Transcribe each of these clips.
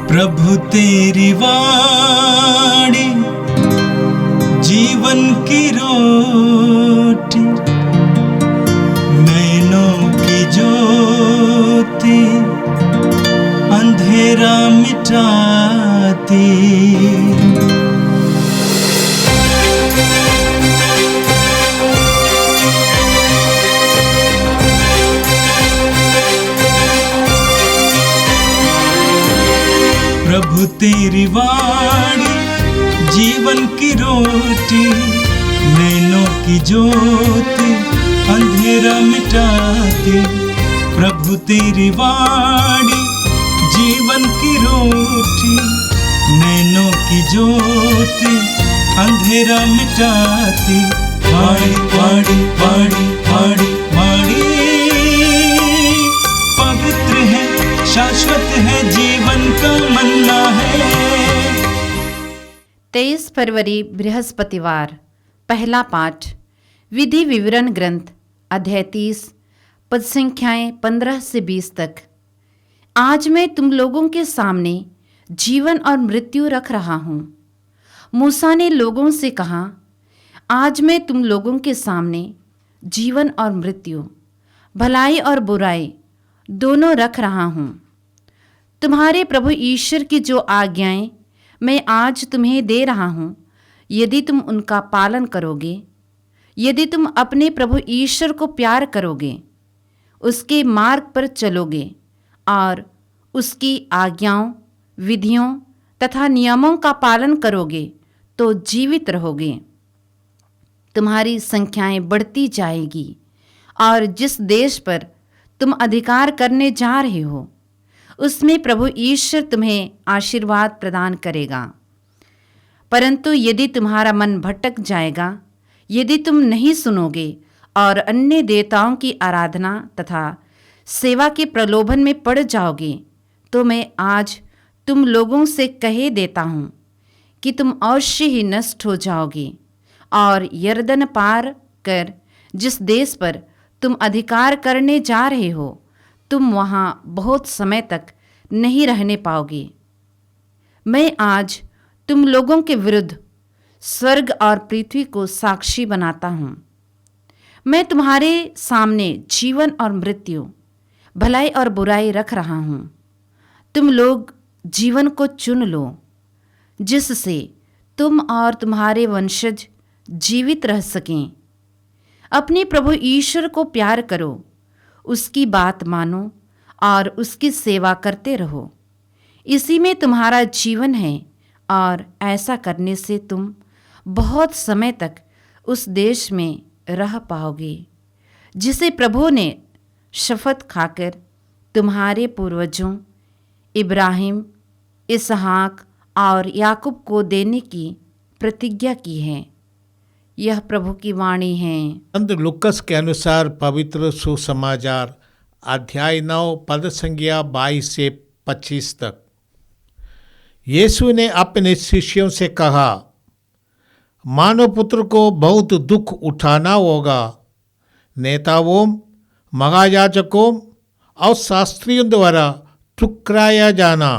प्रभु तेरी वाणी जीवन की रोटी, नैनों की ज्योति अंधेरा मिटाती। प्रभु तेरी वाणी जीवन की रोटी, नैनों की ज्योति अंधेरा मिटाती। प्रभु तेरी वाणी जीवन की रोटी, नैनों की ज्योति अंधेरा मिटाती। वाणी वाणी वाणी वाणी वाणी पवित्र है, शाश्वत है, जीवन का मन्ना है। 23 फरवरी बृहस्पतिवार। पहला पाठ विधि विवरण ग्रंथ अध्याय 30 पद संख्याएं 15 से 20 तक। आज मैं तुम लोगों के सामने जीवन और मृत्यु रख रहा हूँ। मूसा ने लोगों से कहा, आज मैं तुम लोगों के सामने जीवन और मृत्यु, भलाई और बुराई दोनों रख रहा हूँ। तुम्हारे प्रभु ईश्वर की जो आज्ञाएं मैं आज तुम्हें दे रहा हूँ, यदि तुम उनका पालन करोगे, यदि तुम अपने प्रभु ईश्वर को प्यार करोगे, उसके मार्ग पर चलोगे और उसकी आज्ञाओं, विधियों तथा नियमों का पालन करोगे, तो जीवित रहोगे। तुम्हारी संख्याएं बढ़ती जाएगी और जिस देश पर तुम अधिकार करने जा रहे हो, उसमें प्रभु ईश्वर तुम्हें आशीर्वाद प्रदान करेगा। परंतु यदि तुम्हारा मन भटक जाएगा, यदि तुम नहीं सुनोगे और अन्य देवताओं की आराधना तथा सेवा के प्रलोभन में पड़ जाओगे, तो मैं आज तुम लोगों से कह देता हूँ कि तुम अवश्य ही नष्ट हो जाओगे और यरदन पार कर जिस देश पर तुम अधिकार करने जा रहे हो, तुम वहाँ बहुत समय तक नहीं रहने पाओगे। मैं आज तुम लोगों के विरुद्ध स्वर्ग और पृथ्वी को साक्षी बनाता हूँ। मैं तुम्हारे सामने जीवन और मृत्यु, भलाई और बुराई रख रहा हूँ। तुम लोग जीवन को चुन लो, जिससे तुम और तुम्हारे वंशज जीवित रह सकें। अपने प्रभु ईश्वर को प्यार करो, उसकी बात मानो और उसकी सेवा करते रहो। इसी में तुम्हारा जीवन है और ऐसा करने से तुम बहुत समय तक उस देश में रह पाओगे, जिसे प्रभु ने शपथ खाकर तुम्हारे पूर्वजों इब्राहिम, इसहाक और याकूब को देने की प्रतिज्ञा की है। यह प्रभु की वाणी है। संत लुकस के अनुसार पवित्र सुसमाचार अध्याय 9 पद संख्या 22 से 25 तक। यीशु ने अपने शिष्यों से कहा, मानव पुत्र को बहुत दुख उठाना होगा। नेताओं, महायाजकों और शास्त्रियों द्वारा ठुकराया जाना,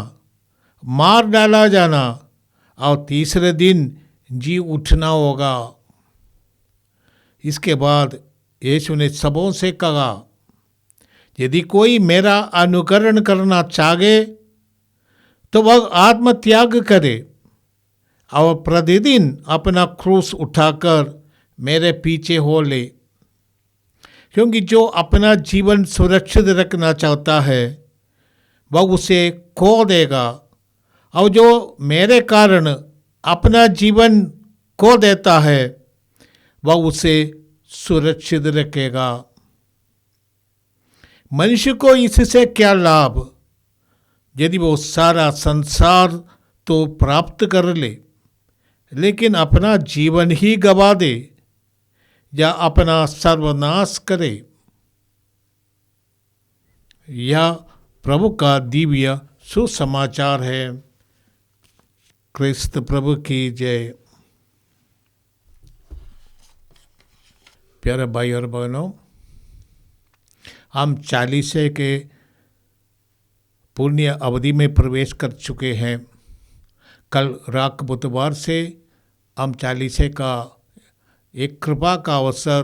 मार डाला जाना और तीसरे दिन जी उठना होगा। इसके बाद यीशु ने सबों से कहा, यदि कोई मेरा अनुकरण करना चाहे तो वह आत्मत्याग करे और प्रतिदिन अपना क्रूस उठाकर मेरे पीछे हो ले। क्योंकि जो अपना जीवन सुरक्षित रखना चाहता है, वह उसे खो देगा, और जो मेरे कारण अपना जीवन खो देता है, वह उसे सुरक्षित रखेगा। मनुष्य को इससे क्या लाभ, यदि वो सारा संसार तो प्राप्त कर ले, लेकिन अपना जीवन ही गवा दे या अपना सर्वनाश करे। यह प्रभु का दिव्य सुसमाचार है। क्रिस्त प्रभु की जय। प्यारे भाई और बहनों, हम 40 के पुण्य अवधि में प्रवेश कर चुके हैं। कल राख बुधवार से हम चालीसे का एक कृपा का अवसर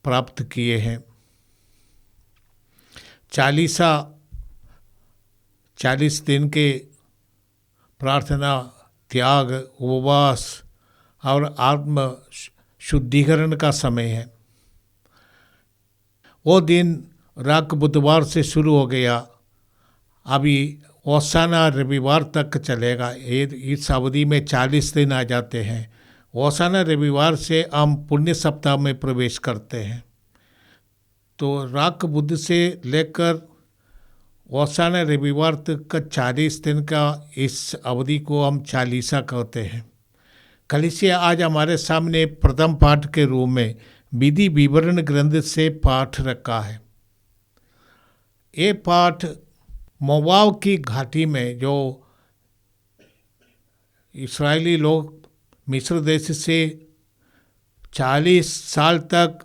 प्राप्त किए हैं। चालीसा 40 दिन के प्रार्थना, त्याग, उपवास और आत्म शुद्धिकरण का समय है। वो दिन राख बुधवार से शुरू हो गया, अभी ओसाना रविवार तक चलेगा। इस अवधि में 40 दिन आ जाते हैं। ओसाना रविवार से हम पुण्य सप्ताह में प्रवेश करते हैं। तो राख बुध से लेकर ओसाना रविवार तक का 40 दिन का इस अवधि को हम चालीसा कहते हैं। कलीसिया आज हमारे सामने प्रथम पाठ के रूप में विधि विवरण ग्रंथ से पाठ रखा है। ये पाठ मोआब की घाटी में जो इस्राएली लोग मिस्र देश से 40 साल तक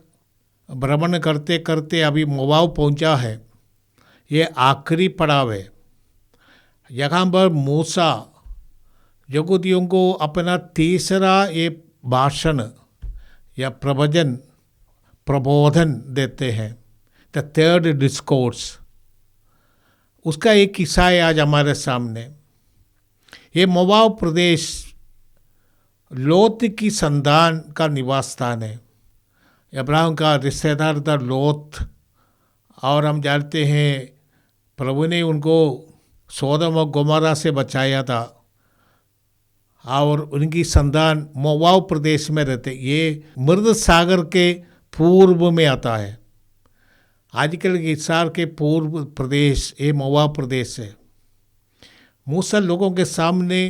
भ्रमण करते करते अभी मोआब पहुंचा है, ये आखिरी पड़ाव है। यहाँ पर मूसा यहूदियों को अपना तीसरा ये भाषण या प्रबोधन देते हैं, द थर्ड डिस्कोर्स। उसका एक किस्सा है आज हमारे सामने। ये मोआब प्रदेश लोत की संतान का निवास स्थान है। अब्राहम का रिश्तेदार था लोत, और हम जानते हैं प्रभु ने उनको सोदम और गोमोरा से बचाया था, और उनकी संतान मोआब प्रदेश में रहते। ये मृद सागर के पूर्व में आता है। आजकल के इस्राएल के पूर्व प्रदेश ये मोआब प्रदेश है। मूसा लोगों के सामने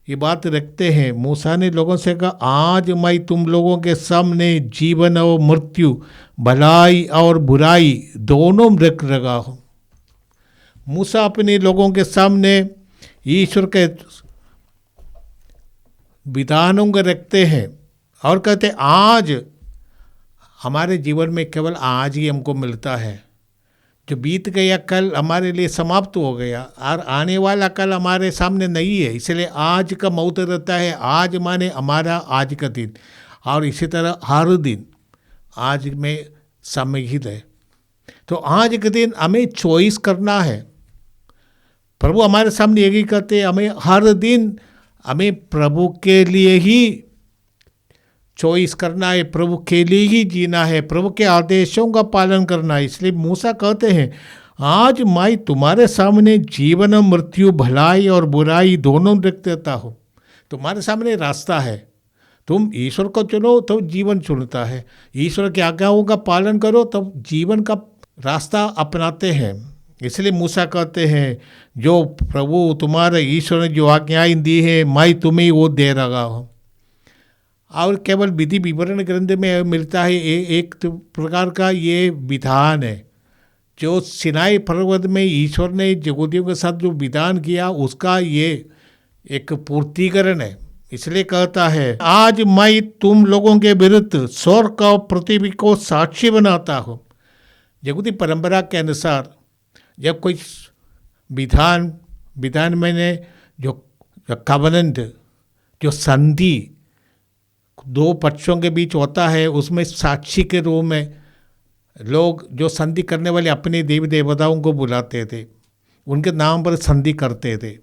ये बात रखते हैं। मूसा ने लोगों से कहा, आज मैं तुम लोगों के सामने जीवन और मृत्यु, भलाई और बुराई दोनों रख रखा हूँ। मूसा अपने लोगों के सामने ईश्वर के विधानों को रखते हैं और कहते आज हमारे जीवन में केवल आज ही हमको मिलता है। जो बीत गया कल हमारे लिए समाप्त हो गया, और आने वाला कल हमारे सामने नहीं है। इसलिए आज का महत्व रहता है। आज माने हमारा आज का दिन, और इसी तरह हर दिन आज में समाहित है। तो आज के दिन हमें चॉइस करना है। प्रभु हमारे सामने यही कहते हैं, हमें हर दिन हमें प्रभु के लिए ही चॉइस करना है, प्रभु के लिए ही जीना है, प्रभु के आदेशों का पालन करना है। इसलिए मूसा कहते हैं, आज मैं तुम्हारे सामने जीवन और मृत्यु, भलाई और बुराई दोनों रख देता हूँ। तुम्हारे सामने रास्ता है। तुम ईश्वर को चुनो तो जीवन चुनता है, ईश्वर की आज्ञाओं का पालन करो तब जीवन का रास्ता अपनाते हैं। इसलिए मूसा कहते हैं, जो प्रभु तुम्हारे ईश्वर ने जो आज्ञाएं दी है मैं तुम्हें वो दे रहा हूँ। और केवल विधि विवरण ग्रंथ में मिलता है एक प्रकार का ये विधान है, जो सिनाई पर्वत में ईश्वर ने यहूदियों के साथ जो विधान किया उसका ये एक पूर्तिकरण है। इसलिए कहता है, आज मैं तुम लोगों के विरुद्ध स्वर्ग और पृथ्वी को साक्षी बनाता हूँ। यहूदी परंपरा के अनुसार जब कोई विधान मैंने जो कवनेंट, जो संधि दो पक्षों के बीच होता है, उसमें साक्षी के रूप में लोग जो संधि करने वाले अपने देवी देवताओं को बुलाते थे, उनके नाम पर संधि करते थे।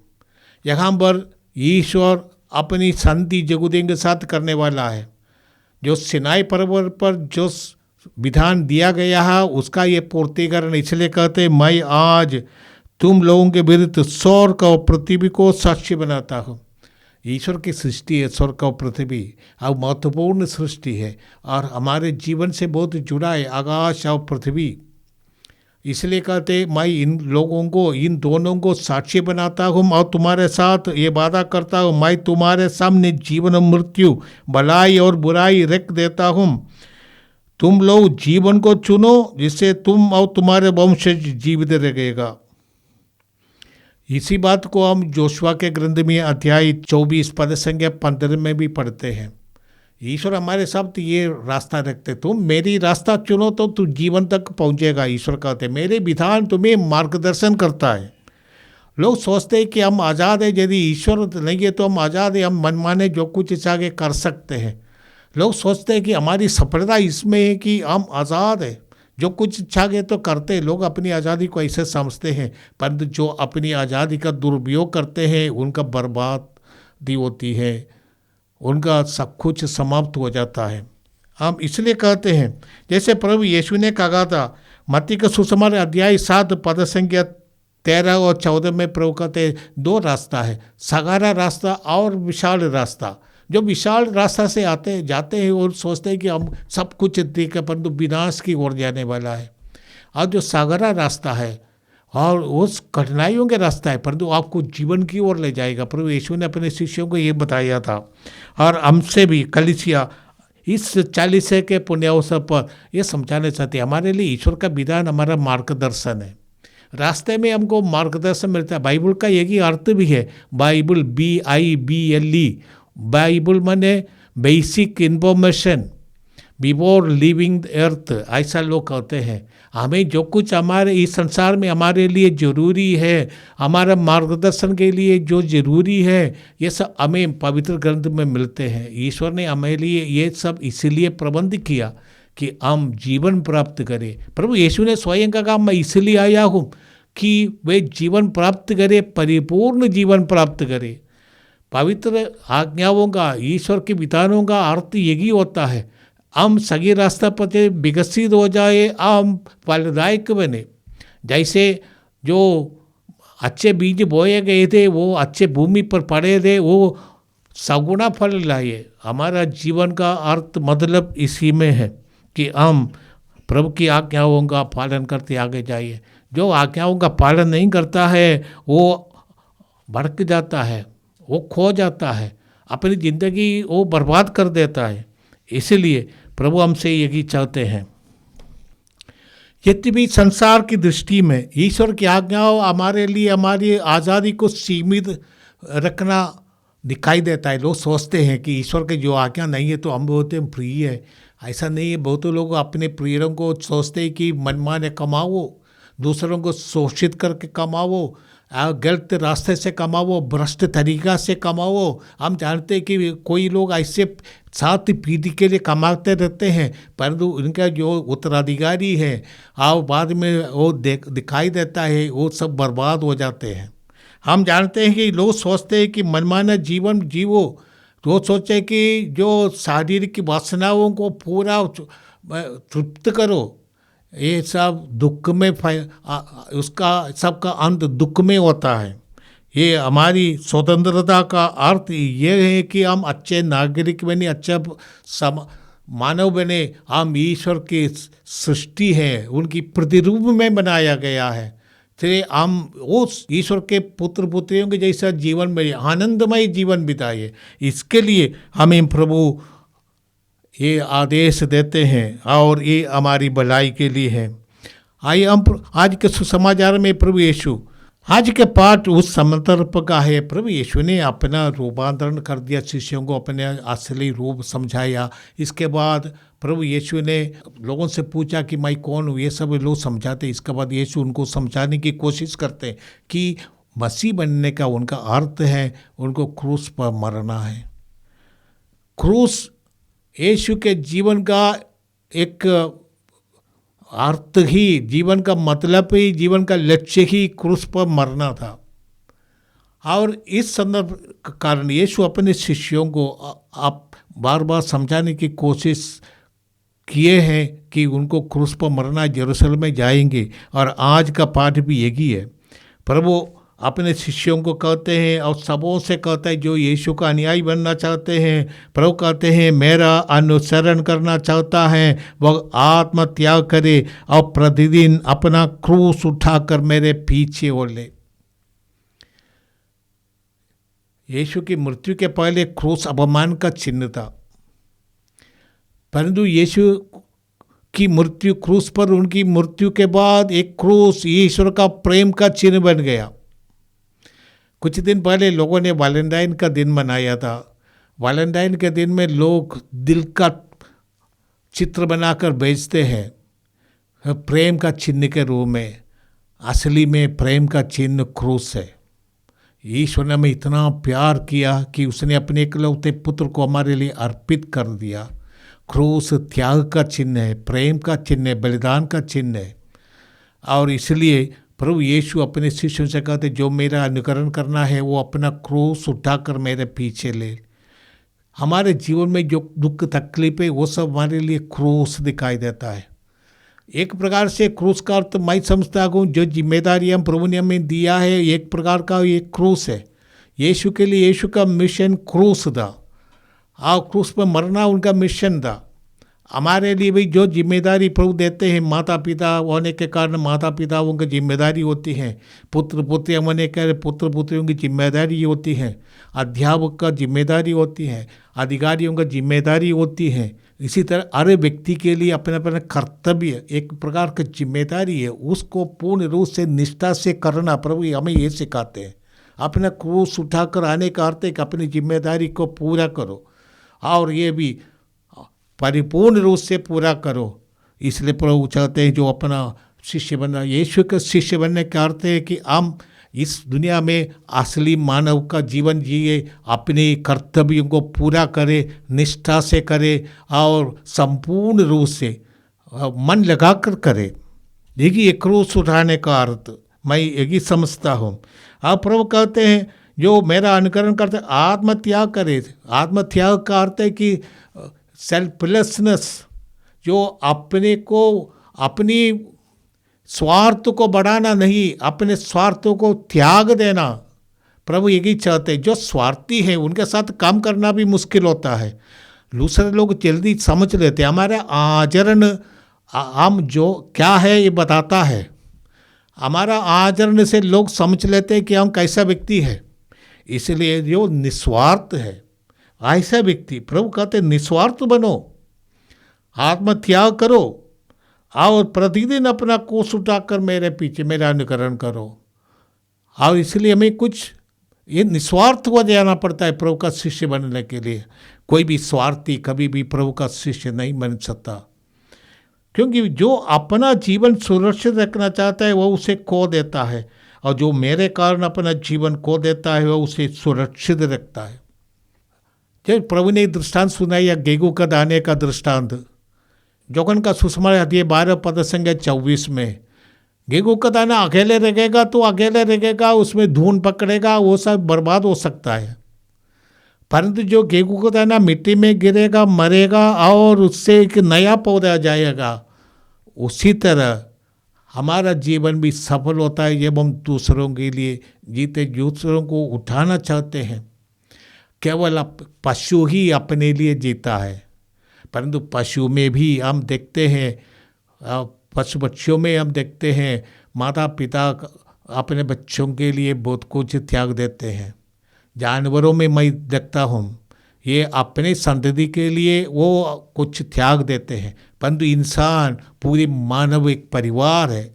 यहाँ पर ईश्वर अपनी संधि यहूदियों के साथ करने वाला है। जो सिनाई पर्वत पर जो विधान दिया गया है उसका ये पूर्तिकरण। इसलिए कहते, मैं आज तुम लोगों के विरुद्ध स्वर्ग और पृथ्वी को साक्षी बनाता हूँ। ईश्वर की सृष्टि है स्वर्ग और पृथ्वी, और महत्वपूर्ण सृष्टि है और हमारे जीवन से बहुत जुड़ा है आकाश और पृथ्वी। इसलिए कहते, मैं इन लोगों को, इन दोनों को साक्षी बनाता हूँ और तुम्हारे साथ ये वादा करता हूँ, मैं तुम्हारे सामने जीवन और मृत्यु, भलाई और बुराई रख देता हूँ। तुम लोग जीवन को चुनो जिससे तुम और तुम्हारे वंशज जीवित रहेगा। इसी बात को हम जोशुआ के ग्रंथ में अध्याय 24 पद संख्या 15 में भी पढ़ते हैं। ईश्वर हमारे साथ ये रास्ता रखते, तुम मेरी रास्ता चुनो तो तू जीवन तक पहुँचेगा। ईश्वर कहते, मेरे विधान तुम्हें मार्गदर्शन करता है। लोग सोचते हैं कि हम आज़ाद हैं, यदि ईश्वर नहीं है तो हम आज़ाद हैं, हम मनमाने जो कुछ इच्छा के कर सकते हैं। लोग सोचते हैं कि हमारी सफलता इसमें है कि हम आज़ाद हैं, जो कुछ इच्छा के तो करते हैं। लोग अपनी आज़ादी को ऐसे समझते हैं, परंतु जो अपनी आज़ादी का दुरुपयोग करते हैं उनका बर्बादी होती है, उनका सब कुछ समाप्त हो जाता है। हम इसलिए कहते हैं, जैसे प्रभु यीशु ने कहा था मत्ती का सुसमाचार अध्याय 7 पद संख्या 13 और 14 में प्रभु कहते हैं 2 रास्ता है, सगारा रास्ता और विशाल रास्ता। जो विशाल रास्ता से जाते हैं और सोचते हैं कि हम सब कुछ देख, परंतु विनाश की ओर जाने वाला है। और जो सगारा रास्ता है और उस कठिनाइयों के रास्ता है, परंतु आपको जीवन की ओर ले जाएगा। प्रभु यीशु ने अपने शिष्यों को ये बताया था, और हमसे भी कलीसिया इस 40 के पुण्य अवसर पर यह समझाना चाहते हैं, हमारे लिए ईश्वर का विधान हमारा मार्गदर्शन है। रास्ते में हमको मार्गदर्शन मिलता है। बाइबल का यही अर्थ भी है, बाइबल BIBLE, बाइबल माने basic information before living the earth, ऐसा लोग कहते हैं। हमें जो कुछ हमारे इस संसार में हमारे लिए ज़रूरी है, हमारा मार्गदर्शन के लिए जो ज़रूरी है, ये सब हमें पवित्र ग्रंथ में मिलते हैं। ईश्वर ने हमें लिए ये सब इसीलिए प्रबंध किया कि हम जीवन प्राप्त करें। प्रभु यीशु ने स्वयं कहा, मैं इसलिए आया हूँ कि वे जीवन प्राप्त करें, परिपूर्ण जीवन प्राप्त करें। पवित्र आज्ञाओं का, ईश्वर के विधानों का अर्थ यही होता है, हम सही रास्ता पर विकसित हो जाए, हम फलदायक बने। जैसे जो अच्छे बीज बोए गए थे, वो अच्छे भूमि पर पड़े थे, वो सगुना फल लाए। हमारा जीवन का अर्थ मतलब इसी में है कि हम प्रभु की आज्ञाओं का पालन करते आगे जाइए। जो आज्ञाओं का पालन नहीं करता है वो भड़क जाता है, वो खो जाता है, अपनी ज़िंदगी वो बर्बाद कर देता है। इसलिए प्रभु हमसे यही चाहते हैं। यद्यपि संसार की दृष्टि में ईश्वर की आज्ञाओं हमारे लिए हमारी आज़ादी को सीमित रखना दिखाई देता है। लोग सोचते हैं कि ईश्वर की जो आज्ञा नहीं है तो हम बोलते हैं प्रिय है। ऐसा नहीं है। बहुत लोग अपने प्रियरों को सोचते हैं कि मनमाने कमाओ, दूसरों को शोषित करके कमाओ, गलत रास्ते से कमाओ, भ्रष्ट तरीका से कमाओ। हम जानते हैं कि कोई लोग ऐसे 7 पीढ़ी के लिए कमाते रहते हैं, परंतु उनका जो उत्तराधिकारी है और बाद में वो दिखाई देता है, वो सब बर्बाद हो जाते हैं। हम जानते हैं कि लोग सोचते हैं कि मनमाना जीवन जीवो। लोग सोचे कि जो शारीरिक वासनाओं को पूरा तृप्त करो, ये सब दुख में उसका सबका अंत दुख में होता है। ये हमारी स्वतंत्रता का अर्थ ये है कि हम अच्छे नागरिक बने, अच्छा मानव बने। हम ईश्वर की सृष्टि है, उनकी प्रतिरूप में बनाया गया है। तो हम उस ईश्वर के पुत्र पुत्रियों के जैसा जीवन में आनंदमय जीवन बिताइए। इसके लिए हमें प्रभु ये आदेश देते हैं और ये हमारी भलाई के लिए है। आइए हम आज के सुसमाचार में प्रभु यीशु, आज के पाठ उस संदर्भ का है। प्रभु यीशु ने अपना रूपांतरण कर दिया, शिष्यों को अपने असली रूप समझाया। इसके बाद प्रभु यीशु ने लोगों से पूछा कि मैं कौन हूँ। ये सब लोग समझाते। इसके बाद यीशु उनको समझाने की कोशिश करते कि मसीह बनने का उनका अर्थ है उनको क्रूस पर मरना है। क्रूस यीशु के जीवन का एक अर्थ ही, जीवन का मतलब ही, जीवन का लक्ष्य ही क्रूस पर मरना था। और इस संदर्भ के कारण यीशु अपने शिष्यों को आप बार बार समझाने की कोशिश किए हैं कि उनको क्रूस पर मरना, यरूशलेम में जाएंगे। और आज का पाठ भी यही है। प्रभु अपने शिष्यों को कहते हैं और सबों से कहता है जो यीशु का अनुयायी बनना चाहते हैं। प्रभु कहते हैं मेरा अनुसरण करना चाहता है वह आत्म त्याग करे और प्रतिदिन अपना क्रूस उठाकर मेरे पीछे हो ले। यीशु की मृत्यु के पहले क्रूस अपमान का चिन्ह था, परंतु यीशु की मृत्यु, क्रूस पर उनकी मृत्यु के बाद एक क्रूस ईश्वर का प्रेम का चिन्ह बन गया। कुछ दिन पहले लोगों ने वैलेंटाइन का दिन मनाया था। वैलेंटाइन के दिन में लोग दिल का चित्र बनाकर बेचते हैं प्रेम का चिन्ह के रूप में। असली में प्रेम का चिन्ह क्रूस है। ईश्वर ने हमें इतना प्यार किया कि उसने अपने इकलौते पुत्र को हमारे लिए अर्पित कर दिया। क्रूस त्याग का चिन्ह है, प्रेम का चिन्ह है, बलिदान का चिन्ह है। और इसलिए प्रभु यीशु अपने शिष्यों से कहते, जो मेरा अनुकरण करना है वो अपना क्रूस उठाकर मेरे पीछे ले। हमारे जीवन में जो दुख तकलीफ है वो सब हमारे लिए क्रूस दिखाई देता है। एक प्रकार से क्रूस का अर्थ मैं समझता हूँ, जो जिम्मेदारी हम प्रभु ने हमें दिया है एक प्रकार का ये क्रूस है। यीशु के लिए यीशु का मिशन क्रूस था, और क्रूस पर मरना उनका मिशन था। हमारे लिए भी जो जिम्मेदारी प्रभु देते हैं, माता पिता होने के कारण माता पिताओं की जिम्मेदारी होती है, पुत्र पुत्रियाँ होने के पुत्र पुत्रियों की जिम्मेदारी होती है, अध्यापक का जिम्मेदारी होती है, अधिकारियों का जिम्मेदारी होती है। इसी तरह हर व्यक्ति के लिए अपना अपना कर्तव्य एक प्रकार की जिम्मेदारी है, उसको पूर्ण रूप से निष्ठा से करना प्रभु हमें ये सिखाते हैं। अपना क्रूस उठाकर आने का अर्थ है कि अपनी जिम्मेदारी को पूरा करो, और ये भी परिपूर्ण रूप से पूरा करो। इसलिए प्रभु चाहते हैं जो अपना शिष्य बनना, यीशु का शिष्य बनने का अर्थ है कि हम इस दुनिया में असली मानव का जीवन जिए, अपने कर्तव्यों को पूरा करे, निष्ठा से करे और संपूर्ण रूप से मन लगाकर करे। देखिए क्रूस उठाने का अर्थ मैं यही समझता हूँ। आप प्रभु कहते हैं जो मेरा अनुकरण करते आत्मत्याग करे। आत्मत्याग का अर्थ है कि सेल्फलेसनेस, जो अपने को अपनी स्वार्थ को बढ़ाना नहीं, अपने स्वार्थों को त्याग देना। प्रभु यही चाहते हैं। जो स्वार्थी है उनके साथ काम करना भी मुश्किल होता है। दूसरे लोग जल्दी समझ लेते हैं, हमारा आचरण हम जो क्या है ये बताता है। हमारा आचरण से लोग समझ लेते हैं कि हम कैसा व्यक्ति है। इसलिए जो निस्वार्थ है ऐसा व्यक्ति, प्रभु कहते निस्वार्थ बनो, आत्मत्याग करो और प्रतिदिन अपना क्रूस उठाकर मेरे पीछे मेरा अनुकरण करो। और इसलिए हमें कुछ ये निस्वार्थ हो जाना पड़ता है प्रभु का शिष्य बनने के लिए। कोई भी स्वार्थी कभी भी प्रभु का शिष्य नहीं बन सकता, क्योंकि जो अपना जीवन सुरक्षित रखना चाहता है वो उसे खो देता है, और जो मेरे कारण अपना जीवन खो देता है वो उसे सुरक्षित रखता है। जब प्रभु ने दृष्टांत सुनाई या गेहूं का दाने का दृष्टांत, जोगन का सुषमाचार अध्याय 12 पद संख्या 24 में, गेहूं का दाना अकेले रहेगा तो अकेले रहेगा, उसमें धूल पकड़ेगा, वो सब बर्बाद हो सकता है। परंतु जो गेहूं का दाना मिट्टी में गिरेगा, मरेगा और उससे एक नया पौधा जाएगा। उसी तरह हमारा जीवन भी सफल होता है जब हम दूसरों के लिए जीते, दूसरों को उठाना चाहते हैं। केवल पशु ही अपने लिए जीता है, परंतु पशु में भी हम देखते हैं, पशु बच्चों में हम देखते हैं माता पिता अपने बच्चों के लिए बहुत कुछ त्याग देते हैं। जानवरों में मैं देखता हूँ ये अपने संतति के लिए वो कुछ त्याग देते हैं, परंतु इंसान पूरी मानव एक परिवार है।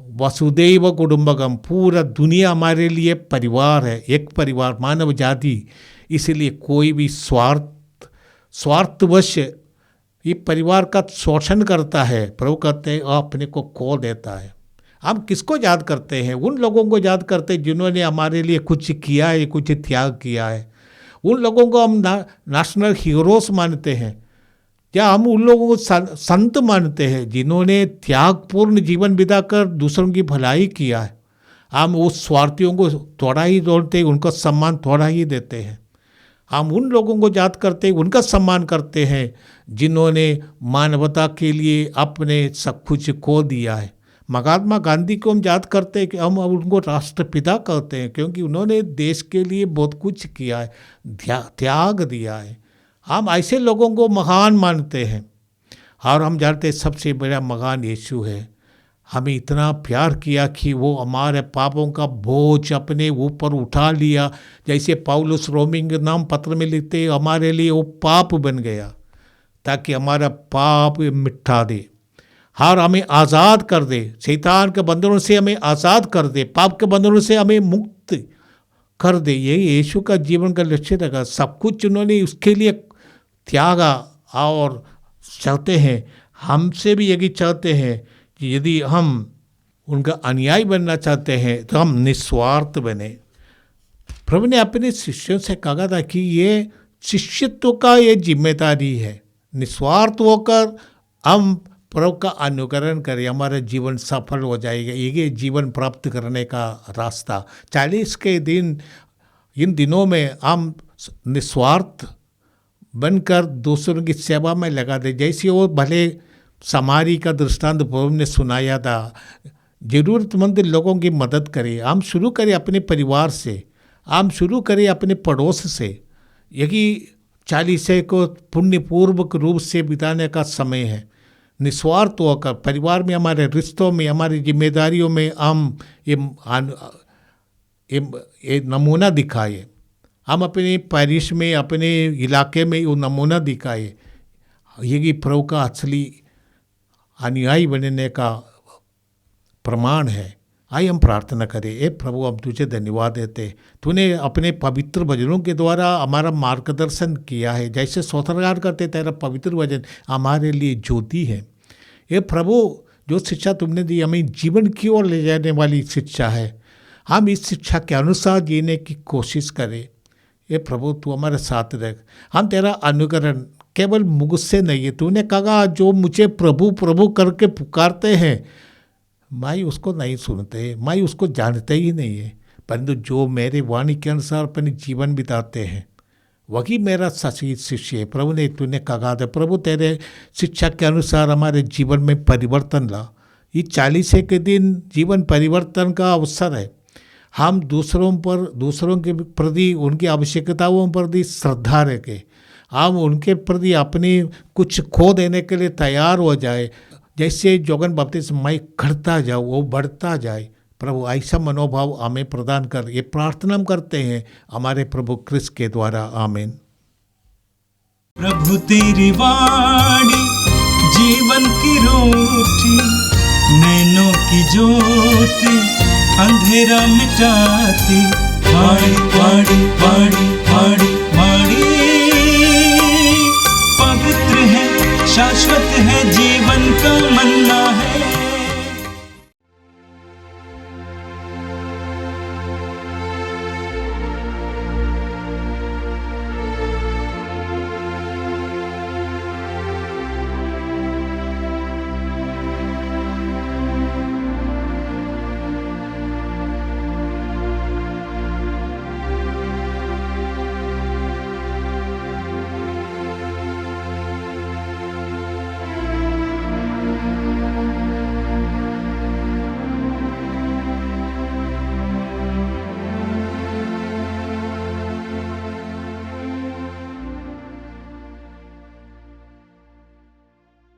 वसुदैव कुटुंबकम, पूरा दुनिया हमारे लिए परिवार है, एक परिवार मानव जाति। इसलिए कोई भी स्वार्थवश ये परिवार का शोषण करता है, प्रभु कहते हैं अपने को खो देता है। हम किसको याद करते हैं? उन लोगों को याद करते हैं जिन्होंने हमारे लिए कुछ किया है, कुछ त्याग किया है। उन लोगों को हम नेशनल हीरोज मानते हैं, या हम उन लोगों को संत मानते हैं जिन्होंने त्यागपूर्ण जीवन बिताकर दूसरों की भलाई किया है। हम उस स्वार्थियों को थोड़ा ही जोड़ते हैं, उनका सम्मान थोड़ा ही देते हैं। हम उन लोगों को याद करते हैं, उनका सम्मान करते हैं जिन्होंने मानवता के लिए अपने सब कुछ खो दिया है। महात्मा गांधी को हम याद करते हैं कि हम उनको राष्ट्रपिता कहते हैं, क्योंकि उन्होंने देश के लिए बहुत कुछ किया है, त्याग दिया है। हम ऐसे लोगों को महान मानते हैं, और हम जानते हैं सबसे बड़ा महान यीशु है। हमें इतना प्यार किया कि वो हमारे पापों का बोझ अपने ऊपर उठा लिया। जैसे पौलुस रोमी के नाम पत्र में लिखते, हमारे लिए वो पाप बन गया ताकि हमारा पाप मिटा दे और हमें आज़ाद कर दे, शैतान के बंधनों से हमें आज़ाद कर दे, पाप के बंधनों से हमें मुक्त कर दे। यही यीशु का जीवन का लक्ष्य रहेगा। सब कुछ उन्होंने उसके लिए त्यागा, और चाहते हैं हमसे भी यही चाहते हैं कि यदि हम उनका अनुयायी बनना चाहते हैं तो हम निस्वार्थ बने। प्रभु ने अपने शिष्यों से कहा था कि ये शिष्यत्व का ये जिम्मेदारी है, निस्वार्थ होकर हम प्रभु का अनुकरण करें, हमारा जीवन सफल हो जाएगा। ये जीवन प्राप्त करने का रास्ता। 40 के दिन, इन दिनों में हम निस्वार्थ बनकर दूसरों की सेवा में लगा दे। जैसे वो भले समारी का दृष्टांत प्रभु ने सुनाया था, ज़रूरतमंद लोगों की मदद करें। हम शुरू करें अपने परिवार से, हम शुरू करें अपने पड़ोस से। यही 40 को पुण्यपूर्वक रूप से बिताने का समय है। निस्वार्थ होकर परिवार में, हमारे रिश्तों में, हमारी जिम्मेदारियों में हम ये नमूना दिखाए। हम अपने पैरिश में, अपने इलाके में वो नमूना दिखाए। यही प्रभु का असली अनुयायी बनने का प्रमाण है। आइए हम प्रार्थना करें। ए प्रभु, हम तुझे धन्यवाद देते, तूने अपने पवित्र वचनों के द्वारा हमारा मार्गदर्शन किया है। जैसे स्तोत्रगान करते, तेरा पवित्र वचन हमारे लिए ज्योति है। ये प्रभु, जो शिक्षा तुमने दी हमें जीवन की ओर ले जाने वाली शिक्षा है, हम इस शिक्षा के अनुसार जीने की कोशिश करें। ये प्रभु, तू हमारे साथ रह। हम तेरा अनुकरण केवल मुझसे नहीं है। तूने कहा जो मुझे प्रभु प्रभु करके पुकारते हैं, मैं उसको नहीं सुनते, मैं उसको जानते ही नहीं है, परंतु जो मेरे वाणी के अनुसार अपने जीवन बिताते हैं वही मेरा सच्ची शिष्य है। प्रभु ने, तूने कहा था प्रभु, तेरे शिक्षा के अनुसार हमारे जीवन में परिवर्तन ला। ये 40 के दिन जीवन परिवर्तन का अवसर है। हम दूसरों के प्रति, उनकी आवश्यकताओं पर भी श्रद्धा रखें। हम उनके प्रति अपनी कुछ खो देने के लिए तैयार हो जाए। जैसे जोगन बपतिस्मा मैं घटता जाऊँ, वो बढ़ता जाए। प्रभु, ऐसा मनोभाव हमें प्रदान कर, ये प्रार्थना हम करते हैं हमारे प्रभु क्रिस्त के द्वारा। आमीन। प्रभु तेरी वाणी जीवन की रोटी, नैनों की ज्योति अंधेरा मिटाती। वाणी वाणी वाणी वाणी वाणी पवित्र है, शाश्वत है जीवन का मन्ना।